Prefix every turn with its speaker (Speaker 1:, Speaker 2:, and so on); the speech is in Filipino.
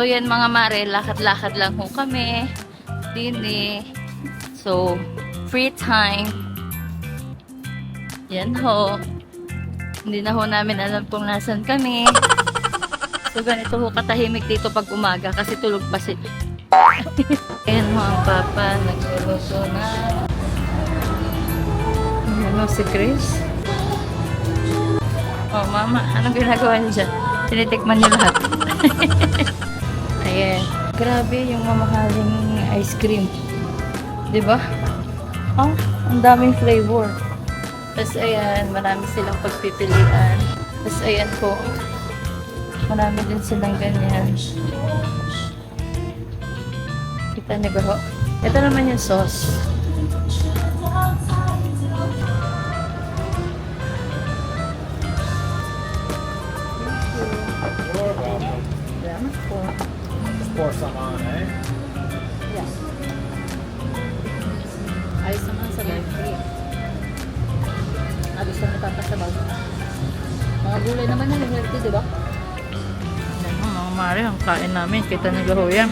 Speaker 1: So, yan mga mare, lakad-lakad lang ho kami. Dini. So, free time. Yan ho. Hindi na ho namin alam kung nasan kami. So, ganito ho katahimik dito pag umaga kasi tulog pa sila. Ayan ho ang papa. Nagluluto na. Ayan ho si Chris. Oh, mama. Anong ginagawa niyo dyan? Tinitikman niyo lahat. Ayan. Grabe yung mamahaling ice cream. Diba? Oh, ang daming flavor. Tapos ayan, marami silang pagpipilian. Tapos ayan po, marami din silang ganyan. Kita niyo ba ho? Ito naman yung sauce. Salamat po.
Speaker 2: Pour some on, eh?
Speaker 1: Yeah. Ayos naman sa live. Gusto mo papasabaw. Mga gulay naman yung healthy, di ba? Yan mga mare, ang kain namin. Kita na gaho yan.